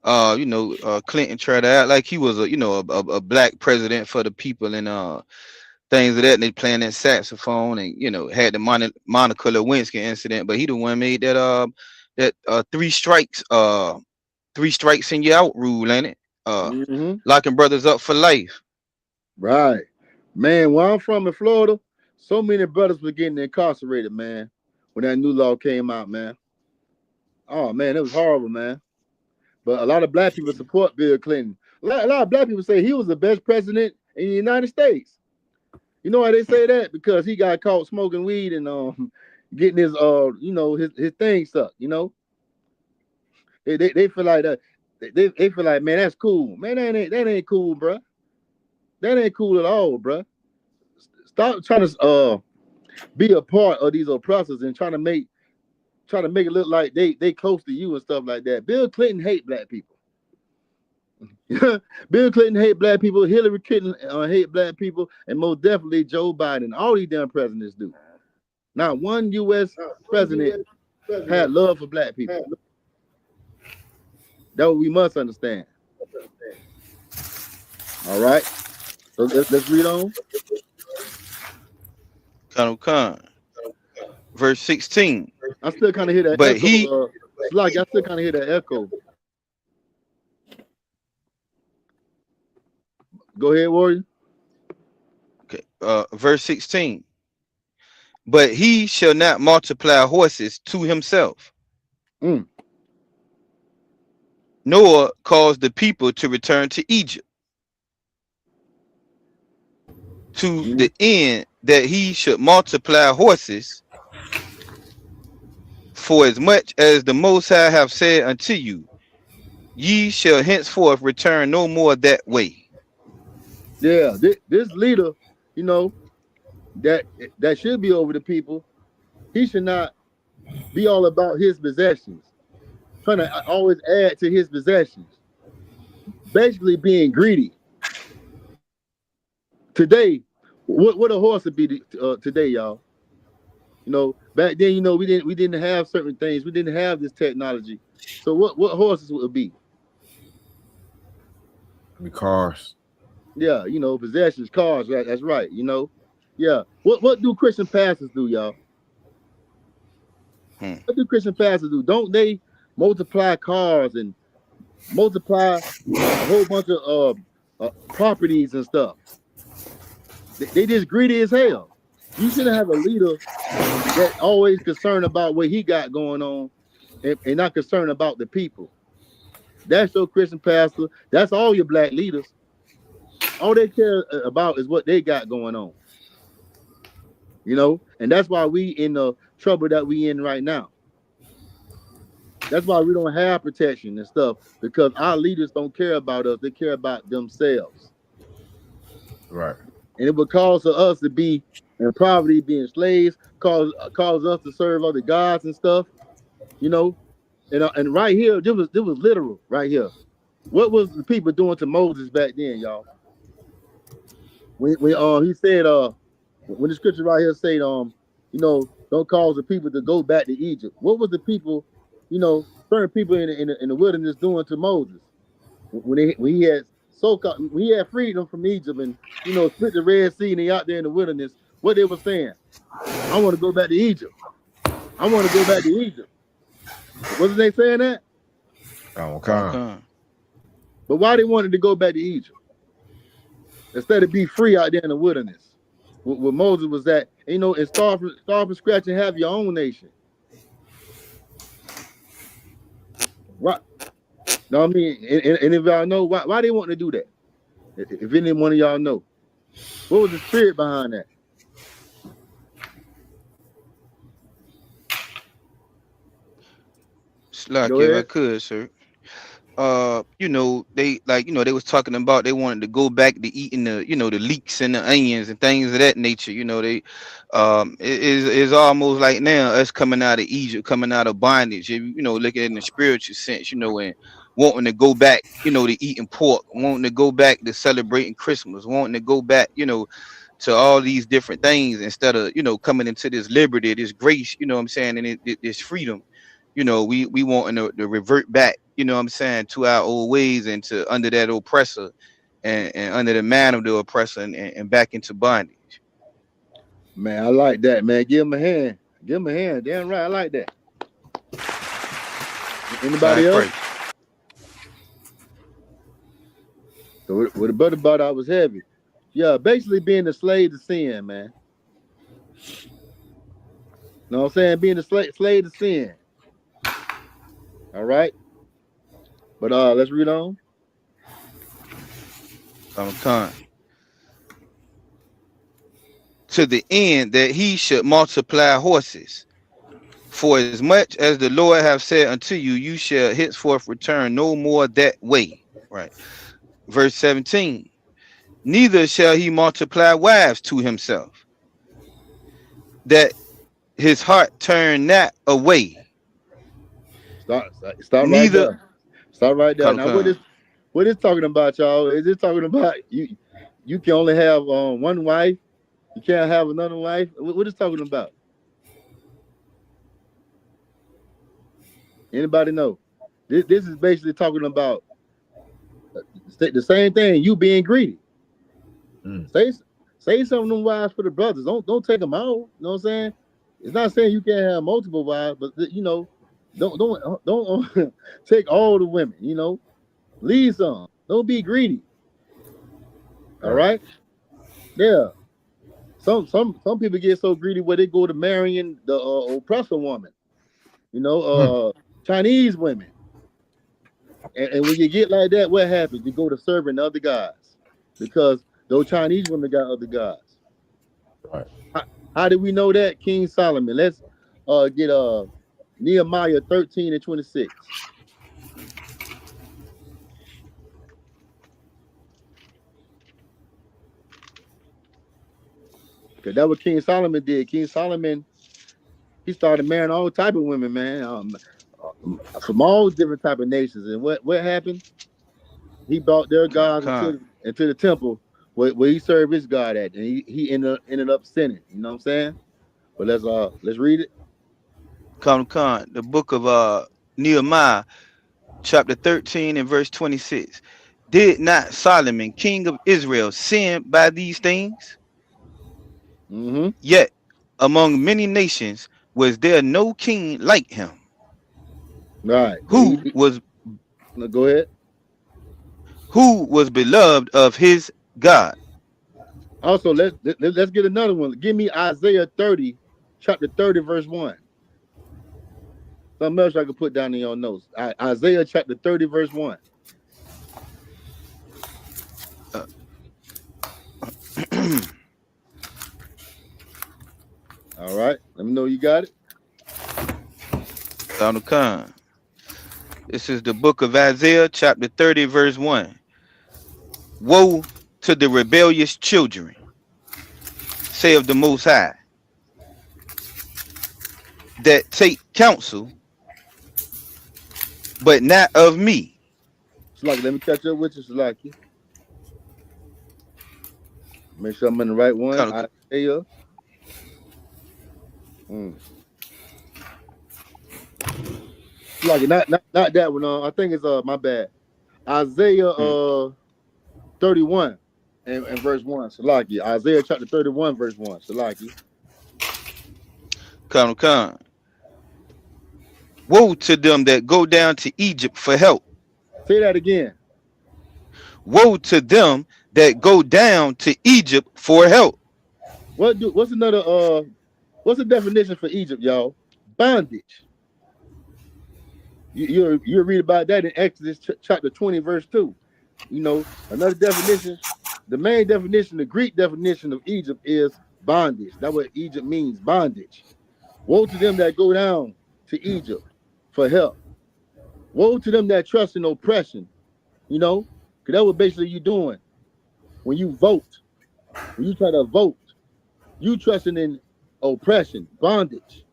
Clinton tried to act like he was a black president for the people and things of that. And they playing that saxophone and had the Monica Lewinsky incident, but he the one made that three strikes and you out rule, ain't it? Locking brothers up for life. Right, man. Where I'm from in Florida, so many brothers were getting incarcerated, man, when that new law came out, man. Oh man, it was horrible, man. But a lot of black people support Bill Clinton. A lot of black people say he was the best president in the United States. You know why they say that? Because he got caught smoking weed and getting his his thing sucked. They feel like that. They feel like, man, that's cool. Man, that ain't cool, bro. That ain't cool at all, bro. Stop trying to be a part of these oppressors and trying to make it look like they close to you and stuff like that. Bill Clinton hate black people. Bill Clinton hate black people. Hillary Clinton hate black people, and most definitely Joe Biden. All these damn presidents do. Not one U.S. president had love for black people. That's what we must understand. All right. So let's read on. Con. Verse 16. I still kind of hear that. But echo, I still kind of hear that echo. Go ahead, Warrior. Okay. Verse 16. But he shall not multiply horses to himself, nor cause the people to return to Egypt, to the end that he should multiply horses, for as much as the Most High have said unto you, ye shall henceforth return no more that way. Yeah, this leader, that should be over the people. He should not be all about his possessions, trying to always add to his possessions, basically being greedy. Today, what a horse would be today, y'all. Back then, we didn't have certain things. We didn't have this technology. So what horses would be? I mean, cars. Yeah, possessions, cars. Right, that's right. Yeah. What do Christian pastors do, y'all? Hmm. What do Christian pastors do? Don't they multiply cars and multiply a whole bunch of properties and stuff? They just greedy as hell. You shouldn't have a leader that always concerned about what he got going on and not concerned about the people. That's your Christian pastor. That's all your black leaders. All they care about is what they got going on. And that's why we in the trouble that we in right now. That's why we don't have protection and stuff because our leaders don't care about us. They care about themselves. Right. And it would cause us to be in poverty, being slaves, cause us to serve other gods and stuff. You know, and right here, this was literal right here. What was the people doing to Moses back then, y'all? When he said when the scripture right here said don't cause the people to go back to Egypt. What was the people, certain people in the wilderness doing to Moses when he had when he had freed them from Egypt and split the Red Sea and they out there in the wilderness? What they were saying? I want to go back to Egypt. I want to go back to Egypt. Wasn't they saying that? Okay. But why they wanted to go back to Egypt instead of be free out there in the wilderness? Where Moses was at, and start from scratch and have your own nation. Why? No, I mean, and if y'all know why they want to do that, if any one of y'all know, what was the spirit behind that? Slack Go if I ahead. could, sir. They was talking about they wanted to go back to eating the leeks and the onions and things of that nature. It is almost like now us coming out of Egypt, coming out of bondage. Look at it in the spiritual sense, and wanting to go back, to eating pork, wanting to go back to celebrating Christmas, wanting to go back, to all these different things instead of coming into this liberty, this grace, what I'm saying, and this freedom. We wanting to revert back, what I'm saying, to our old ways and to under that oppressor and under the man of the oppressor and back into bondage. Man, I like that, man. Give him a hand. Give him a hand. Damn right, I like that. I Anybody else? pray. So what the brother brought out was heavy. Yeah, basically being a slave to sin, man. Know what I'm saying? Being a slave to sin. All right. But let's read on. Con. To the end that he should multiply horses. For as much as the Lord have said unto you, you shall henceforth return no more that way. Right. Verse 17. Neither shall he multiply wives to himself, that his heart turn not away. Stop right Neither there. Stop right there. Now Con. what is talking about, y'all? Is it talking about you can only have one wife? You can't have another wife? What is talking about? Anybody know? This is basically talking about the same thing. You being greedy. Mm. Say some of them wives for the brothers. Don't take them out. You know what I'm saying? It's not saying you can't have multiple wives, but don't take all the women. Leave some. Don't be greedy. All Right. right. Yeah. Some people get so greedy where they go to marrying the oppressor woman. You know, Hmm. Chinese women. And when you get like that, what happens? You go to serving other guys because those Chinese women got other guys. Right. How do we know that? King Solomon. Let's get Nehemiah 13 and 26. Because that what King Solomon did. King Solomon He started marrying all type of women, man, from all different type of nations. And what happened? He brought their gods Con, into the temple where he served his God at, and he ended up sinning. You know what I'm saying? But let's read it. con. The book of Nehemiah, chapter 13 and verse 26. Did not Solomon, king of Israel, sin by these things? Mm-hmm. Yet among many nations was there no king like him, Right. But who was no, go ahead. beloved of his God. Also, let's get another one. Give me Isaiah 30, chapter 30, verse 1. Something else I could put down in your notes. Isaiah chapter 30, verse 1. Uh, All right. Let me know you got it. Khan. This is the book of Isaiah, chapter 30, verse 1. Woe to the rebellious children, say of the Most High, that take counsel, but not of me. Salaki, let me catch up with you, Salaki. Make sure I'm in the right one. Khan, Isaiah. Mm. Salaki, not that one. I think it's my bad. Isaiah 31 and verse 1. Salaki. Isaiah chapter 31, verse 1. Salaki. Khan. Woe to them that go down to Egypt for help. Say that again. Woe to them that go down to Egypt for help. What's the definition for Egypt, y'all? Bondage. You read about that in Exodus chapter 20, verse 2. You know, another definition, the main definition, the Greek definition of Egypt is bondage. That's what Egypt means, bondage. Woe to them that go down to Egypt for help. Woe to them that trust in oppression. You know, because that's what basically you're doing when you vote. When you try to vote, you trusting in oppression, bondage.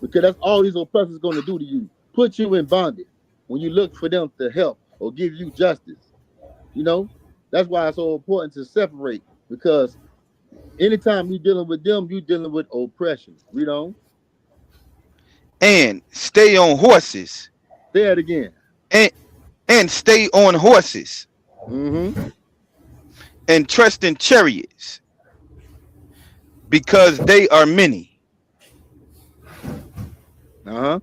Because that's all these oppressors going to do to you. Put you in bondage when you look for them to help or give you justice. You know, that's why it's so important to separate. Because anytime you're dealing with them, you're dealing with oppression. Read on. And stay on horses. Say it again. And stay on horses. Mm-hmm. And trust in chariots, because they are many. Uh-huh.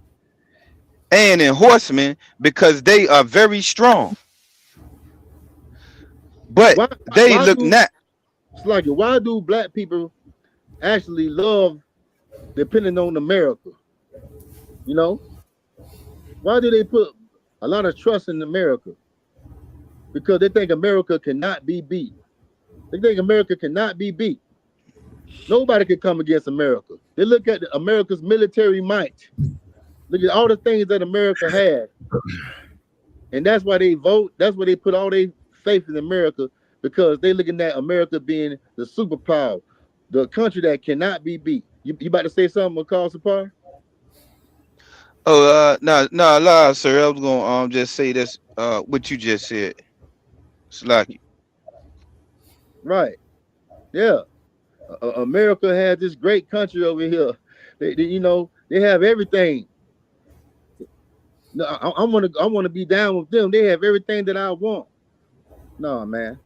And in horsemen, because they are very strong. But they look not. It's like, why do black people actually love depending on America? You know? Why do they put a lot of trust in America? Because they think America cannot be beat. They think America cannot be beat. Nobody can come against America. They look at America's military might. Look at all the things that America has. And that's why they vote. That's why they put all their faith in America, because they looking at America being the superpower, the country that cannot be beat. You about to say something, McCall Sapar? Oh, no, sir. I was gonna just say this. What you just said. It's like, Right. Yeah. America has this great country over here. They have everything. No, I want to be down with them. They have everything that I want. No, man.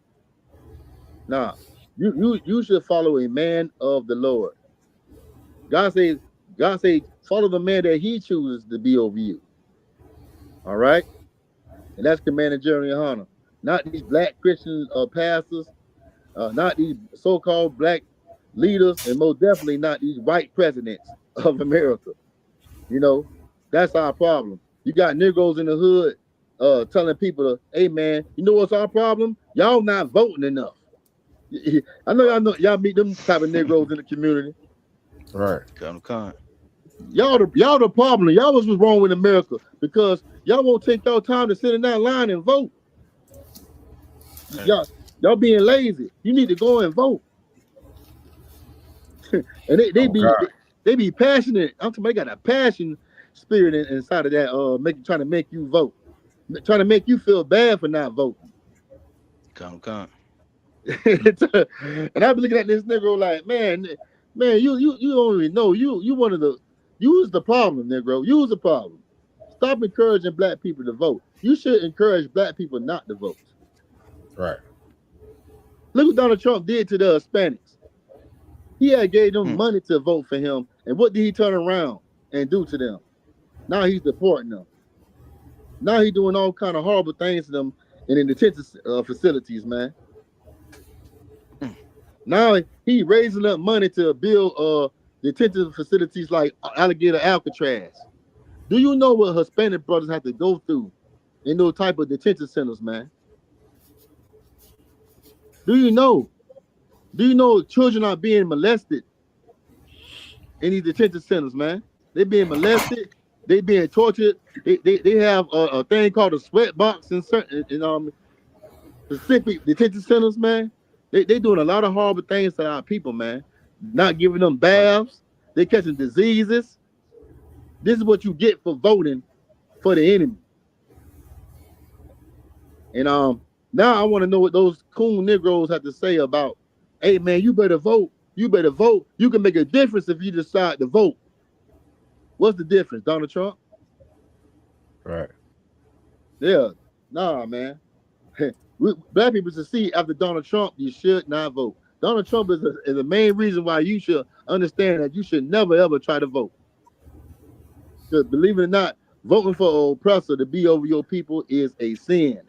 Nah. You should follow a man of the Lord. God says, follow the man that he chooses to be over you. All right? And that's Commander Jeremy Hunter. Not these black Christian pastors, not these so-called black leaders, and most definitely not these white presidents of America. You know, that's our problem. You got Negroes in the hood telling people, hey man, you know what's our problem? Y'all not voting enough. I know y'all meet them type of Negroes in the community. Right. Con. Y'all the problem. Y'all was wrong with America because y'all won't take your time to sit in that line and vote. Y'all being lazy. You need to go and vote. And they They be passionate. I'm talking about they got a passion spirit inside of that. Trying to make you vote, trying to make you feel bad for not voting. Come. And I'm looking at this nigga like, man, you don't even know you one of the you is the problem, Negro. You is the problem. Stop encouraging black people to vote. You should encourage black people not to vote. Right. Look what Donald Trump did to the Hispanics. He had gave them Mm. money to vote for him, and what did he turn around and do to them? Now he's deporting them. Now he's doing all kind of horrible things to them in the detention facilities, man. Mm. Now he raising up money to build detention facilities like Alligator Alcatraz. Do you know what Hispanic brothers have to go through in those type of detention centers, man? Do you know? Do you know children are being molested in these detention centers, man? They being molested. They being tortured. They have a thing called a sweat box in certain in specific detention centers, man. They doing a lot of horrible things to our people, man. Not giving them Right. baths. They catching diseases. This is what you get for voting for the enemy. And now I want to know what those coon Negroes have to say about, hey man, you better vote. You better vote. You can make a difference if you decide to vote. What's the difference, Donald Trump? Right. Yeah, nah, man. Black people should see after Donald Trump, you should not vote. Donald Trump is the main reason why you should understand that you should never ever try to vote. Because believe it or not, voting for an oppressor to be over your people is a sin.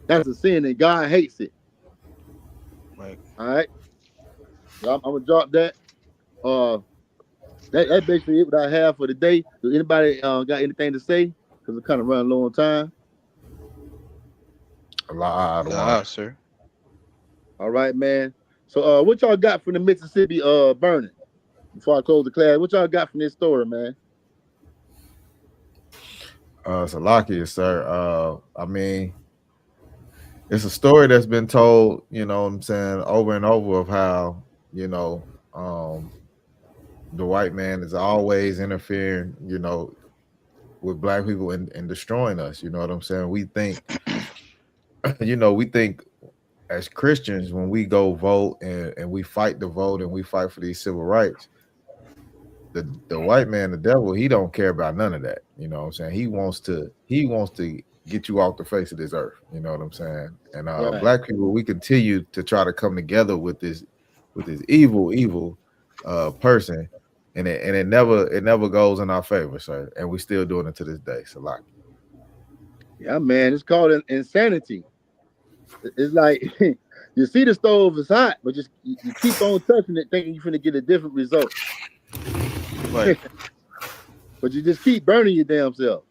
That's a sin, and God hates it. Right. All right, so I'm gonna drop that. Uh, that's basically it. What I have for today. Does anybody got anything to say? Because we're kind of running low on time. A lot out of one. Nah, sir. All right, man. So what y'all got from the Mississippi burning? Before I close the class, what y'all got from this story, man? Salakia, sir. I mean, it's a story that's been told, you know what I'm saying, over and over of how, you know, the white man is always interfering, you know, with black people and destroying us. You know what I'm saying? We think, you know, we think as Christians, when we go vote and we fight the vote and we fight for these civil rights, the white man, the devil, he don't care about none of that. You know what I'm saying? He wants to get you off the face of this earth. You know what I'm saying? And Right. black people, we continue to try to come together with this evil person, and it never goes in our favor, sir. And we still doing it to this day. So like, Yeah, man. It's called insanity. It's like you see the stove is hot, but just you keep on touching it, thinking you're gonna get a different result. Right. But you just keep burning your damn self.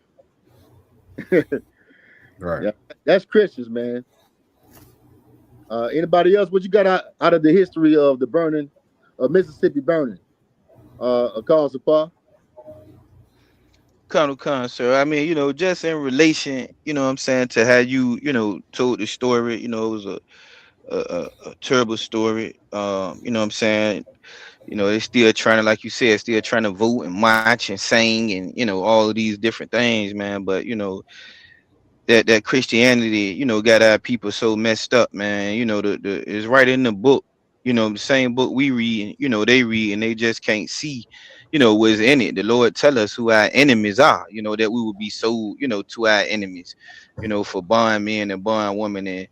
right. Yeah, that's Christians, man. Anybody else? What you got out of the history of the burning of Mississippi burning? A cause of fire? Con, sir. I mean, just in relation, what I'm saying, to how you told the story, it was a terrible story. What I'm saying, they still trying to, like you said, still trying to vote and march and sing and all of these different things, man. But that Christianity, got our people so messed up, man. The it's right in the book, the same book we read, they read, and they just can't see, what's in it. The Lord tell us who our enemies are, that we will be sold, to our enemies, for bond men and bond women. And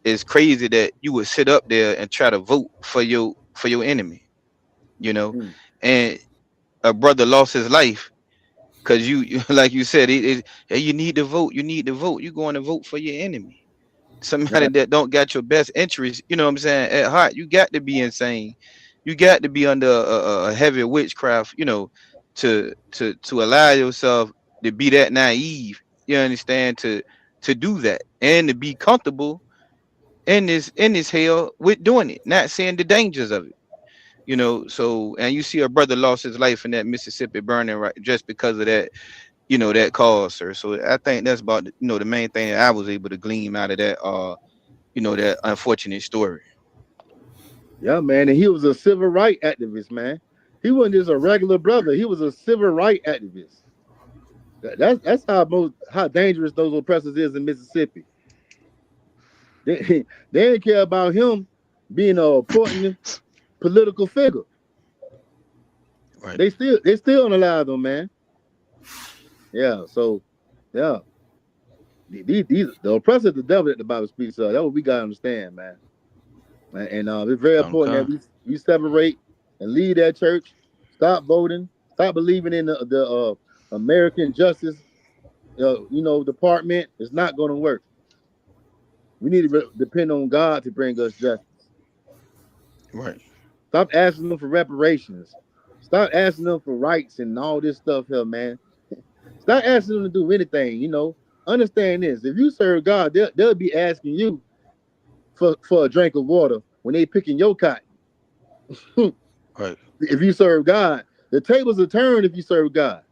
it's crazy that you would sit up there and try to vote for your enemy, you know, Mm. and a brother lost his life because like you said, hey, you need to vote. You need to vote. You're going to vote for your enemy. Somebody Right. that don't got your best interest, what I'm saying, at heart. You got to be insane. You got to be under a heavy witchcraft, to allow yourself to be that naive. You understand, to do that and to be comfortable in this hell with doing it, not seeing the dangers of it. So, and you see a brother lost his life in that Mississippi burning, right, just because of that, that cause, sir. So I think that's about the main thing that I was able to glean out of that that unfortunate story. Yeah, man, and he was a civil rights activist, man. He wasn't just a regular brother. He was a civil rights activist. That's how dangerous those oppressors is in Mississippi. They, they didn't care about him being a important political figure. Right. They still don't allow them, man. Yeah, so yeah, these the oppressor is the devil that the Bible speaks of. That's what we gotta understand, man. And it's very Come, important that come. we separate and leave that church. Stop voting. Stop believing in the American Justice, Department. It's not going to work. We need to depend on God to bring us justice. Right. Stop asking them for reparations. Stop asking them for rights and all this stuff here, man. Stop asking them to do anything. Understand this: if you serve God, they'll be asking you for a drink of water when they picking your cotton. Right. If you serve God, the tables are turned. If you serve God,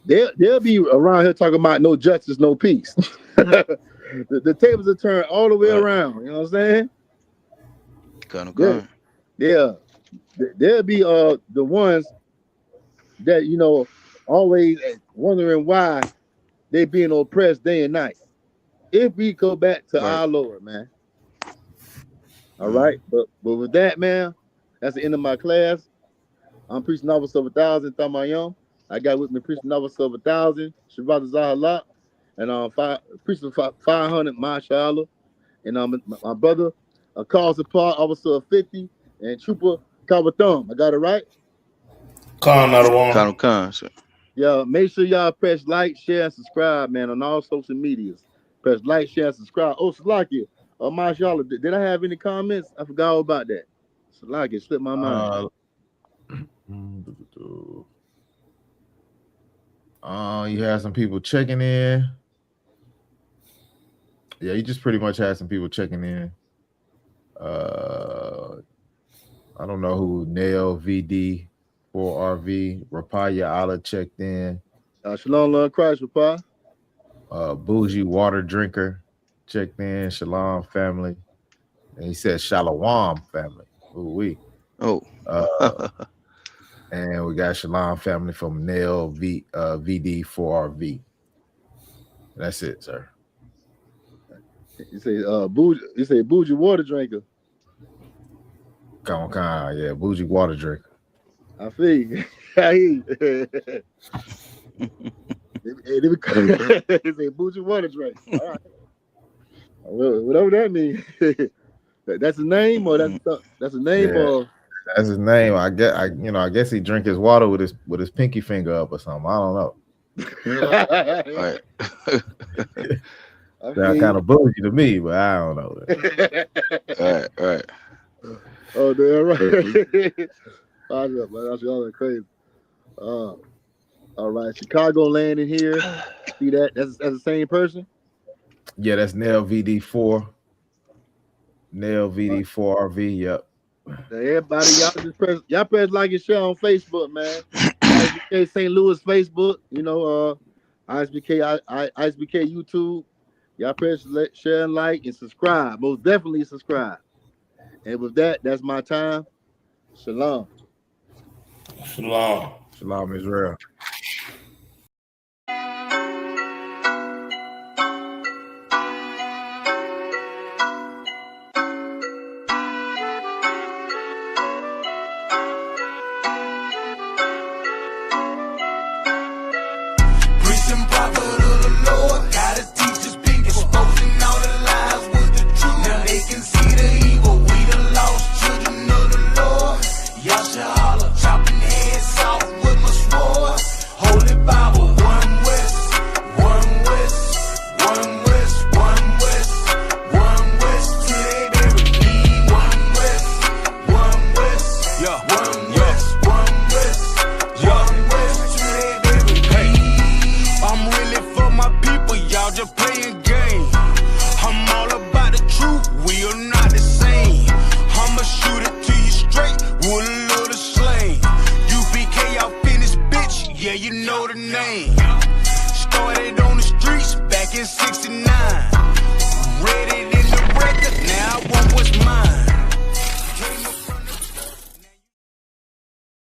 they'll be around here talking about no justice, no peace. The tables are turned all the way Right. around. You know what I'm saying? Come, Yeah, come. yeah. They'll be the ones that always wondering why they being oppressed day and night. If we go back to Right. our Lord, man. All Mm. right, but with that, man, that's the end of my class. I'm preaching officer of 1,000, THAMAYAM. I got with me preaching officer of 1,000, Shabbat Zahalak, and preaching 500, mashallah. And my brother, calls apart officer of 50, and Trooper Kawathum. I got it right? Con not one. Come, sir. Yeah, make sure y'all press like, share, and subscribe, man, on all social medias. Press like, share, and subscribe. Oh, Salakia, mashallah, did I have any comments? I forgot all about that. Salakia, slipped my mind. Uh, you had some people checking in. Yeah, you just pretty much had some people checking in. I don't know who Nail VD 4RV Rapaya Allah checked in. Shalom, Lord Christ, Papa. Bougie Water Drinker checked in. Shalom family. And he said Shalom family. Ooh wee. Oh. And we got Shalom family from Nail VD 4RV. That's it, sir. You say bougie water drinker. Come on, yeah, bougie water drinker. I feel you. I hear you. They say bougie water drinker. All right. Whatever that means. That's a name, or that's a name, Yeah. or That's his name. I guess he drink his water with his pinky finger up or something. I don't know. Right. Sound kind of bougie to me, but I don't know. Right. Oh, damn right. That's all crazy. All right, Chicago land in here. See that? That's the same person. Yeah, that's Nail VD4. Nail VD4RV. Yep. Everybody, y'all press like and share on Facebook, man. ISBK St. Louis Facebook, ISBK ISBK YouTube. Y'all press share and like and subscribe. Most definitely subscribe. And with that, that's my time. Shalom. Shalom. Shalom Israel.